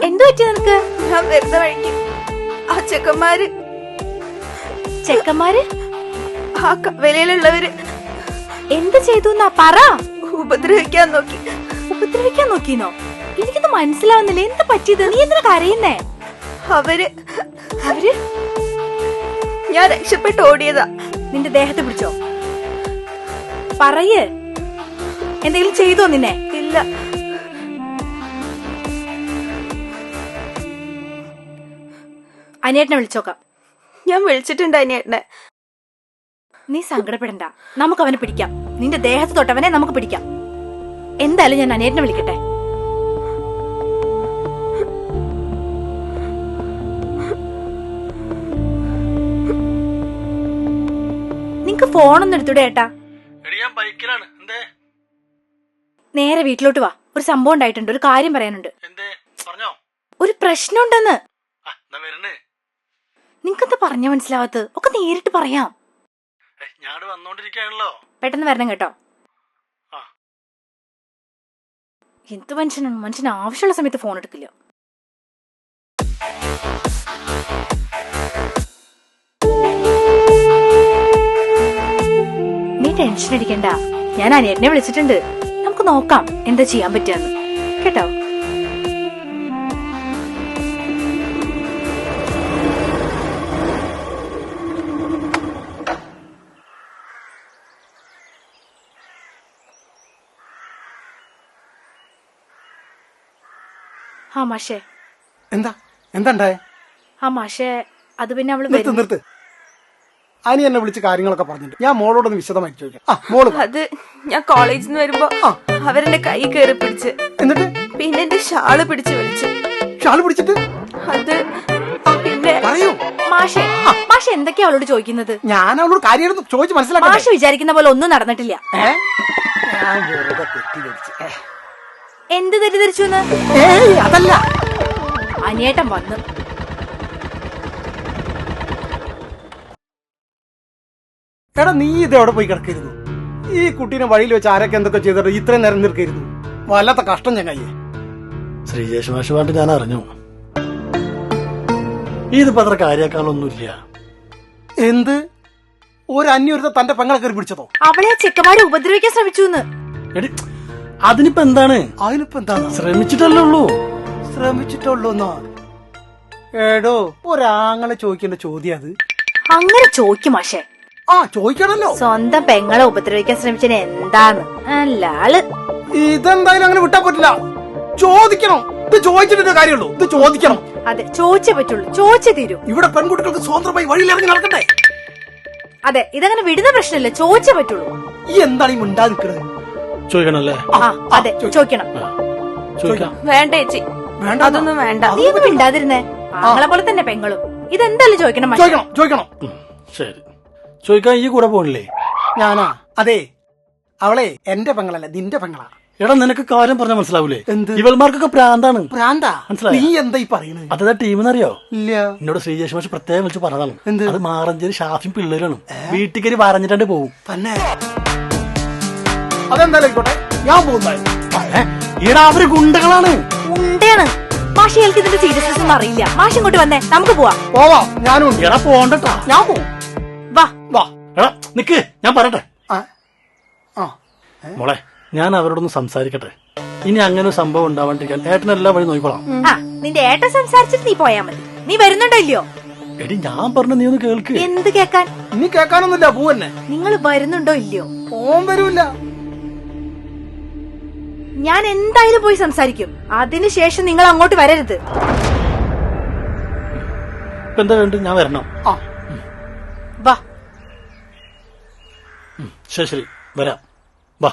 എന്തു പറ്റി നിനക്ക്? ഞാൻ വരുന്ന വഴിക്ക് ആ ചെക്കന്മാര് ആ കവലയിലുള്ളവര് എന്ത് ചെയ്തു എന്നാ പറ. ഉപദ്രവിക്കാൻ നോക്കി. ഉപദ്രവിക്കാൻ നോക്കിനോ? എനിക്കൊന്ന് മനസ്സിലാവുന്നില്ല. എന്താ പറ്റിയത്? നീ എന്തിനാ കരയുന്നേ? അവര് അവര് ഞാൻ രക്ഷപ്പെട്ട് ഓടിയതാ. നിന്റെ ദേഹത്തെ പിടിച്ചോ? പറയ്, എന്തെങ്കിലും ചെയ്തോ നിന്നെ? ഇല്ല. അനിയേട്ടനെ വിളിച്ചോക്കാം. ഞാൻ വിളിച്ചിട്ടുണ്ട് അനിയേട്ടനെ. നീ സങ്കടപ്പെടണ്ട, നമുക്ക് അവനെ പിടിക്കാം. നിന്റെ ദേഹത്ത് തൊട്ടവനെ നമുക്ക് പിടിക്കാം. എന്തായാലും ഞാൻ അനിയേട്ടനെ വിളിക്കട്ടെ. നിങ്ങക്ക് ഫോണൊന്നും എടുത്തൂടെ ഏട്ടാ? നേരെ വീട്ടിലോട്ട് വാ. ഒരു സംഭവം ഉണ്ടായിട്ടുണ്ട്. ഒരു കാര്യം പറയാനുണ്ട്. ഒരു പ്രശ്നമുണ്ടെന്ന്. നിങ്ങക്കെന്താ പറഞ്ഞ മനസ്സിലാവത്ത്? ഒക്കെ നേരിട്ട് പറയാം. പെട്ടെന്ന് വരണം കേട്ടോ. എന്ത് മനുഷ്യനാണ്, മനുഷ്യന് ആവശ്യമുള്ള സമയത്ത് ഫോൺ എടുക്കില്ല. നീ ടെൻഷൻ അടിക്കണ്ട, ഞാൻ അനിയനെ വിളിച്ചിട്ടുണ്ട്. നമുക്ക് നോക്കാം എന്താ ചെയ്യാൻ പറ്റുകയെന്ന്. കേട്ടോ? ആ മാഷേ. എന്താണ്ടായ? ആ മാഷേ, അത് പിന്നെ അവള് നിർത്ത്. അനി എന്നെ വിളിച്ച് കാര്യങ്ങളൊക്കെ പറഞ്ഞിട്ട് ഞാൻ മോളോടൊന്ന് വിശദമായി ചോദിക്കാം. അത് ഞാൻ കോളേജിൽ നിന്ന് വരുമ്പോ അവരെന്റെ കൈ കയറി പിടിച്ച്, എന്നിട്ട് പിന്നെ എന്റെ ഷാള് പിടിച്ച് വലിച്ചു. ഷാള് പിടിച്ചിട്ട് അത് പിന്നെ പറയൂ മാഷേ. മാഷ എന്തൊക്കെയാ അവളോട് ചോദിക്കുന്നത്? ഞാൻ അവളോട് കാര്യം ചോദിച്ച് മനസ്സിലാക്കാം. മാഷ് വിചാരിക്കുന്ന പോലെ ഒന്നും നടന്നിട്ടില്ല. എന്ത് തെറ്റിദ്ധരിച്ചു? അതല്ല, അനിയേട്ടൻ വന്നു. എടാ, നീ ഇത് എവിടെ പോയി കിടക്കരുന്നു? ഈ കുട്ടീനെ വഴിയിൽ വെച്ച് ആരൊക്കെ എന്തൊക്കെ ചെയ്തിട്ട് ഇത്രയും നേരം നിൽക്കരുന്നു. വല്ലാത്ത കഷ്ടം ചങ്ങായി. ശ്രീജേഷ് മാഷ് വേണ്ടി ഞാൻ അറിഞ്ഞു. ഇതിപ്പോ അത്ര കാര്യാക്കാനൊന്നുമില്ല. എന്ത്? ഒരു അന്യൊരുത്ത തന്റെ പെങ്ങളെ കയറി പിടിച്ചതോ? അവളെ ചെക്കന്മാരെ ഉപദ്രവിക്കാൻ ശ്രമിച്ചു. അതിനിപ്പോ എന്താണ്? ശ്രമിച്ചിട്ടല്ലേ ഉള്ളൂ. ശ്രമിച്ചിട്ടുള്ളൂന്നോ? ഏടോ, ഒരാങ്ങളെ ചോദിക്കേണ്ട ചോദ്യം അത്. അങ്ങനെ ചോദിക്കും മാഷേ. ചോദിക്കണല്ലോ. സ്വന്തം പെങ്ങളെ ഉപദ്രവിക്കാൻ ശ്രമിച്ചതിന് എന്താന്ന് അല്ല ആള്. ഇതെന്തായാലും അങ്ങനെ വിട്ടാ പറ്റില്ല. ചോദിക്കണം. ഇത് ചോദിച്ചിട്ടേ കാര്യമുള്ളൂ. ഇത് ചോദിക്കണം. അതെ, ചോദിച്ചേ പറ്റുള്ളൂ. ചോദിച്ചേ തീരൂ. ഇവിടെ പെൺകുട്ടികൾക്ക് സ്വതന്ത്രമായി വഴിയിലിറങ്ങി നടക്കണ്ടേ? അതെ, ഇതങ്ങനെ വിടുന്ന പ്രശ്നമില്ല. ചോദിച്ചേ പറ്റുള്ളൂ. ഈ എന്താണ് ഈ മിണ്ടാ നിൽക്കുന്നത്? ചോദിക്കണല്ലേ? അതെ, ചോദിക്കണം. വേണ്ട ചേച്ചി, അതൊന്നും വേണ്ട. നീ ഒന്നും മിണ്ടാതിരുന്നേ. ആങ്ങളെ പോലെ തന്നെ പെങ്ങളും. ഇതെന്തായാലും ചോദിക്കണം. ചോദിക്കണം. ശരി, ചോദിക്കാൻ ഈ കൂടെ പോണില്ലേ? ഞാനാ? അതെ, അവളെ എന്റെ പെങ്ങളല്ല, നിന്റെ പെങ്ങളാ. എടാ, നിനക്ക് കാര്യം പറഞ്ഞാൽ മനസ്സിലാവൂലേ? എന്ത്? ഇവൾമാർക്കൊക്കെ പ്രാന്താണ്. പ്രാന്താ? മനസ്സിലായി? നീ എന്താ ഈ പറയുന്നത്? അതേതാ ടീമെന്നറിയോ? ഇല്ല. എന്നോട് ശ്രീജേഷ് മാഷ് പ്രത്യേകം വിളിച്ച് പറഞ്ഞതാണ്. എന്ത്? അത് മാറഞ്ചേരി ഷാഫിയും പിള്ളേരാണ്. വീട്ടിൽ കയറി പറഞ്ഞിട്ടാണ്ട് പോവും. തന്നെ? അതെന്തായാലും ആയിക്കോട്ടെ, ഞാൻ പോകുന്നതായി. ഈടാ, അവര് ഗുണ്ടകളാണ്. ഗുണ്ടയാണ്. മാഷി എനിക്ക് ഇതിന്റെ സീരിയസ്നെസ് ഒന്നും അറിയില്ല. മാഷി ഇങ്ങോട്ട് വന്നേ, നമുക്ക് പോവാം. ഞാനും. എടാ, പോണ്ടട്ടാ. ഞാൻ പോവും. വാ. എടാ, നിക്ക്, ഞാൻ പറയട്ടെ. മോളെ, ഞാൻ അവരോടൊന്ന് സംസാരിക്കട്ടെ. ഇനി അങ്ങനെ ഒരു സംഭവം ഉണ്ടാവാണ്ടിരിക്കാൻ ഏട്ടനെല്ലാ വഴി നോക്കിക്കോളാം. നിന്റെ ഏട്ടൻ സംസാരിച്ചിട്ട് നീ പോയാ മതി. നീ വരുന്നുണ്ടോ ഇല്ലയോ? എടി, ഞാൻ പറഞ്ഞ നീ ഒന്ന് കേൾക്ക്. എന്ത് കേക്കാൻ? ഇനി കേൾക്കാനൊന്നുമില്ല, പൂവന്നെ. നിങ്ങൾ വരുന്നുണ്ടോ ഇല്ലയോ? ഓൻ വരൂല്ല. ഞാൻ എന്തായാലും പോയി സംസാരിക്കും. അതിനുശേഷം നിങ്ങൾ അങ്ങോട്ട് വരരുത്. ഇപ്പൊ എന്താ വേണ്ട? ഞാൻ വരണം. വാ. ശരി, വരാം. വാ.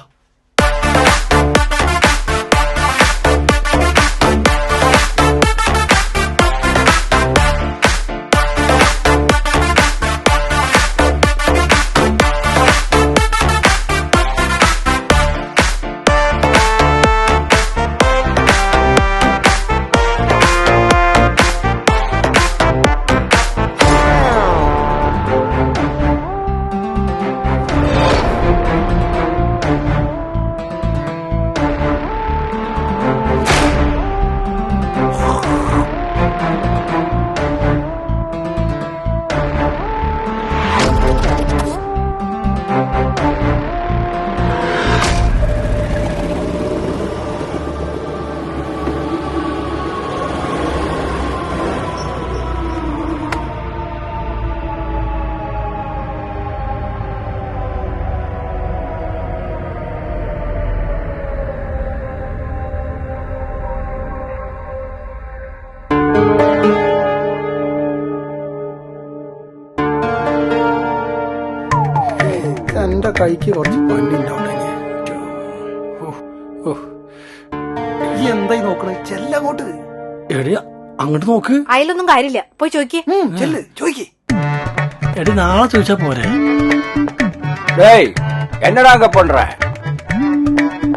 കൈക്ക് കുറച്ച് പല്ലുണ്ടാവട്ടെ. ഈ എന്തായി നോക്കണേ? ചെല്ലങ്ങോട്ട്. എടി അങ്ങോട്ട് നോക്ക്. അതിലൊന്നും കാര്യമില്ല, പോയി ചോദിക്കേ. ചെല്ല് ചോയ്ക്ക്. എടി നാളെ ചോദിച്ചാ പോരെ? டேய் என்னடா அங்க பண்ற?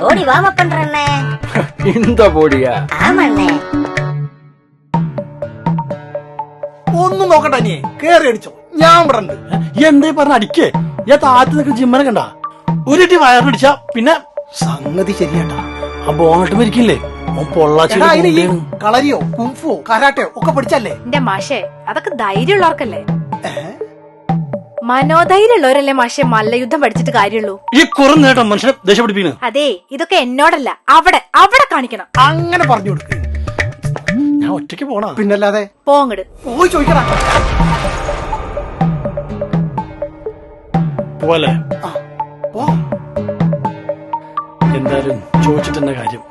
ஓடி வாமா பண்றண்ணே. இந்த போடியா? ஆமாண்ணே. ഒന്നും നോക്കട്ടെ, നീ കേറി അടിച്ചോ, ഞാൻ ഇവിടെ ഉണ്ട്. എന്തേ പറഞ്ഞ അടിക്കേ? ഞാൻ താഴത്ത് നിൽക്കുന്ന ജിമ്മനെ കണ്ട ഒരു വയറിടിച്ച പിന്നെ സംഗതി ശരിയാട്ടാ. ആ ബോണട്ട് മരിക്കില്ലേ പൊള്ളാച്ചി എടാ, അതിന് ഈ കളരിയോ കുംഫുവോ കരാട്ടയോ ഒക്കെ പഠിച്ചല്ലേ? എന്റെ മാഷേ, അതൊക്കെ ധൈര്യമുള്ളവർക്കല്ലേ. മനോധൈര്യമുള്ളവരല്ലേ മാഷെ മല്ലയുദ്ധം പഠിച്ചിട്ട് കാര്യമുള്ളൂ. ഈ കുറം നേട്ടം മനുഷ്യനെ ദേഷ്യപ്പിടിപ്പിക്കുന്നു. അതെ, ഇതൊക്കെ എന്നോടല്ല, അവിടെ അവിടെ കാണിക്കണം. അങ്ങനെ പറഞ്ഞു കൊടുക്ക്. ഞാൻ ഒറ്റയ്ക്ക് പോണ. പിന്നല്ലാതെ പോങ്ങട് പോയി ചോദിക്കടാ. പോലെ പോ. എന്തായാലും ചോദിച്ചിട്ടെന്നെ കാര്യം.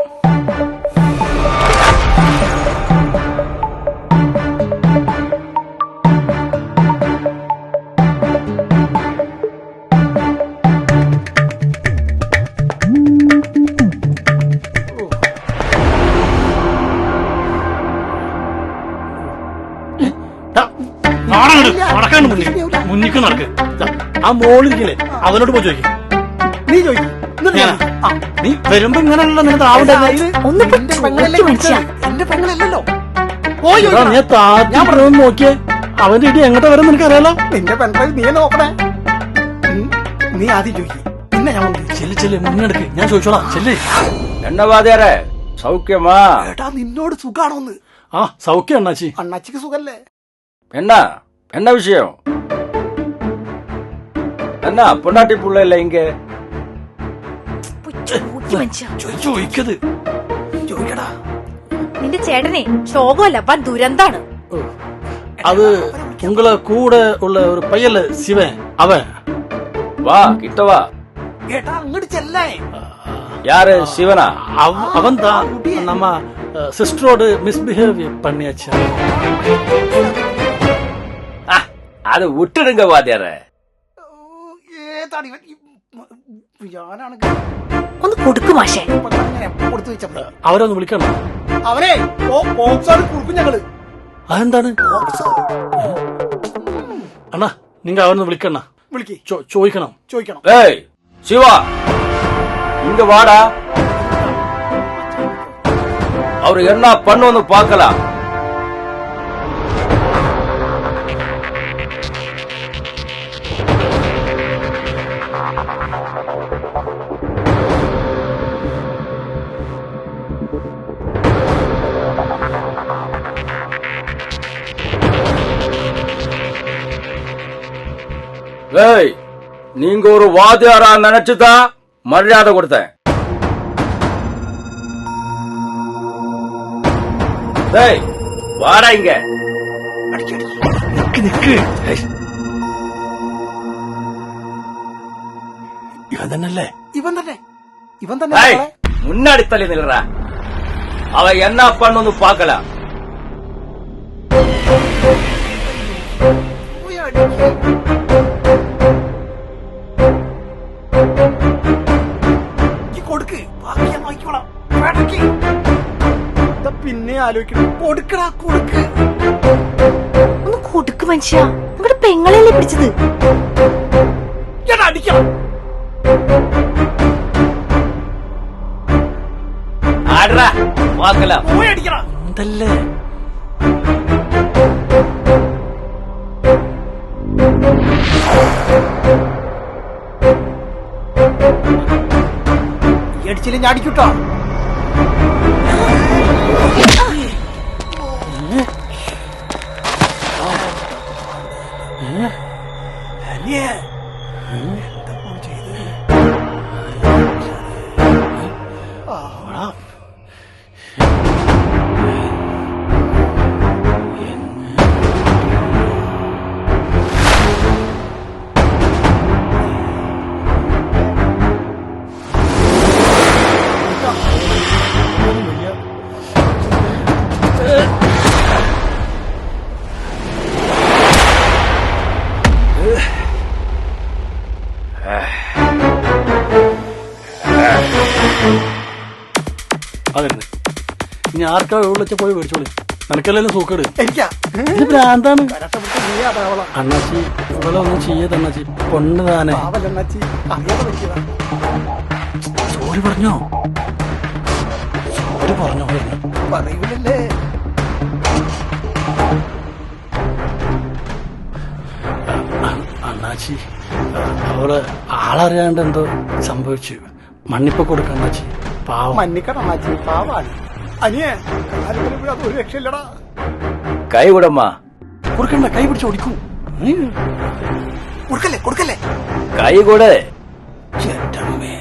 നടക്കാണ്ട് മുന്നിക്ക് നടക്ക്. ആ മോളിരിക്കണേ അവനോട് പോയി ചോദിക്കും. നീ ചോദിക്കും. നീ വരുമ്പോ ഇങ്ങനെയല്ല നിനക്ക് ആവണ്ടേ? ഒന്ന് എന്റെ പെങ്ങളല്ലല്ലോ. പോയി എടാ, നീ താഴെ നോക്കിയേ അവന്റെ ഇടി എങ്ങോട്ട് വരും നിനക്കറിയാലോ. നിന്റെ പെൺപിള്ളേർ നീ നോക്കണേ. നീ ആദ്യം ചോദിക്കും, പിന്നെ ഞാൻ വന്നു. ചെല്ലു ചെല്ലു മുന്നെടുക്ക്, ഞാൻ ചോദിച്ചോളാം. ചെല്ലേ. என்ன வாதியாரே சௌக்கியமா? ഏട്ടാ, നിന്നോട് സുഖാണോന്ന്? ആ സൗഖ്യം അണ്ണാച്ചി. അണ്ണാച്ചിക്ക് സുഖല്ലേ? என்ன என்ன விஷயம்? என்ன பொண்டாட்டி புள்ள இல்ல இங்க? ചോദിക്കത് ചോദിക്കടാ. നിന്റെ ചേട്ടനെ ശോകമല്ല, വൻ ദുരന്താണ്. അത് ഉങ്ങളെ കൂടെ ഉള്ള ഒരു പയ്യല്ല ശിവൻ, അവൻ. வா கிட்ட வா. ഏട്ടാ, അങ്ങോട്ട് ചെല്ലേ. யாரு சிவனா? അവൻ താ നമ്മ സിസ്റ്ററോട് മിസ്ബിഹേവ് பண்ணியாச்சு. அது விட்டுடுங்க வாதியாரே. ഏതാണ് ഇവൻ? ഞാനാണെങ്കിൽ ഒന്ന് കൊടുക്കു മാഷേ. കൊടുത്തു വെച്ചപ്പോ അവരൊന്ന് വിളിക്കണം. അവനെ ബോക്സാണ് കുറുക്കും ഞങ്ങള്. അതെന്താണ് അണ്ണാ? നിങ്ങ അവനൊന്ന് വിളിക്കണ്ണ. വിളിക്ക്. ചോദിക്കണം. ചോദിക്കണം. ஏய் சிவா இங்க வாடா. அவரு என்ன பண்ணுன்னு பார்க்கலாம். ஏய், நீங்க ஒரு வாத்தியாரா நினைச்சுதான் மரியாதை கொடுத்தேன். ஏய், வாடா இங்க. നിക്ക്. ഇവൻ തന്നല്ലേ? ഇവൻ തന്നെ. ഇവൻ തന്നെ. ஏய், முன்னாடி தள்ளி நில்றா. அவ என்ன பண்ணுன்னு பார்க்கலாம். കൊടുക്ക്. ബാക്കി ഞാൻ നോക്കിക്കോളാം. പിന്നെ ആലോചിക്കണം. കൊടുക്കടാ, കൊടുക്ക്. ഒന്ന് കൊടുക്ക് മനുഷ്യ, നിങ്ങളുടെ പെങ്ങളല്ലേ പിടിച്ചത്. ചേട്ടാ, അടിക്കണം. ஆடுறா பார்க்கலாம். പോയി അടിക്കണം. എന്തല്ലേ? അടിച്ചില്ല, ഞാൻ അടിക്കൂട്ടോ. ആർക്കാ വിളിച്ച പോയി മേടിച്ചോളി. നിനക്കല്ലെങ്കിലും സൂക്കേട്. എനിക്കാ ഇത് ഭ്രാന്താണ്. കരട്ടപ്പെട്ട് നീ അതാവളാ അണ്ണാച്ചി ഇവിടെ ഒന്നും ചെയ്യത് അണ്ണാച്ചി. പൊണ്ണ് താനെ. പാവല്ലണ്ണാച്ചി അറിയാതെ പറ്റിയതാ. സോറി പറഞ്ഞോ? സോറി പറഞ്ഞോ? പറയൂലല്ലേ. അണ്ണാച്ചി അവള് ആളറിയാണ്ട് എന്തോ സംഭവിച്ചു. മണ്ണിപ്പൊ കൊടുക്ക അണ്ണാച്ചി. പാവം. മന്നിക്കണ്ണാച്ചി പാവാണ്. അനിയേ കാര്യത്തിൽ അത് ഒരു രക്ഷയില്ലടാ. കൈ വിടമ്മ. കൊടുക്കണ്ട, കൈ പിടിച്ച് ഓടിക്കൂ. കൊടുക്കല്ലേ കൊടുക്കല്ലേ. കൈ കൂടെ. ചേട്ടമ്മേ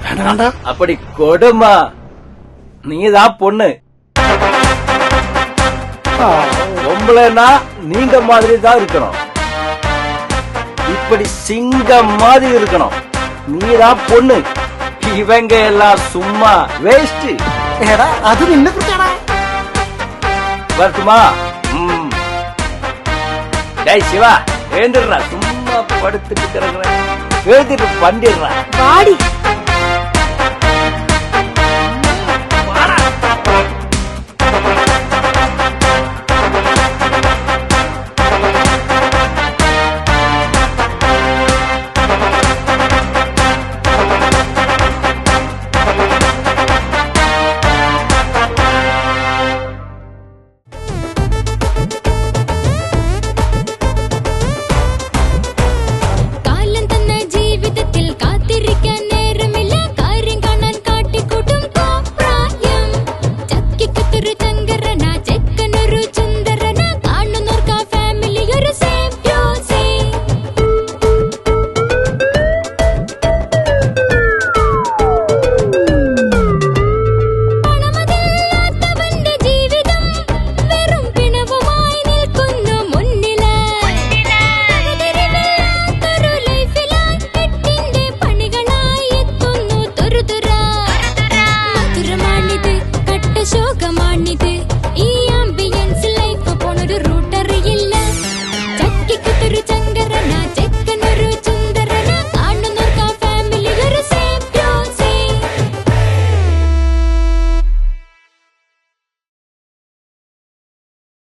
വേണ്ട വേണ്ട. அப்படி கொடுமா. நீதான் பொண்ணு. பொம்பளைனா நீங்க மாதிரி தான் இருக்கணும். இப்படி சிங்கம் மாதிரி இருக்கணும். நீதான் பொண்ணு. இவங்க எல்லாம் சும்மா வேஸ்ட். എടാ അത് നിന്നെ കുറിച്ചാടാ. வரட்டுமா? டேய் சிவா, ஏந்துடுறா. சும்மா படுத்துட்டு கிடக்குறேன். எழுதிட்டு பண்ணிடுறா. വാടി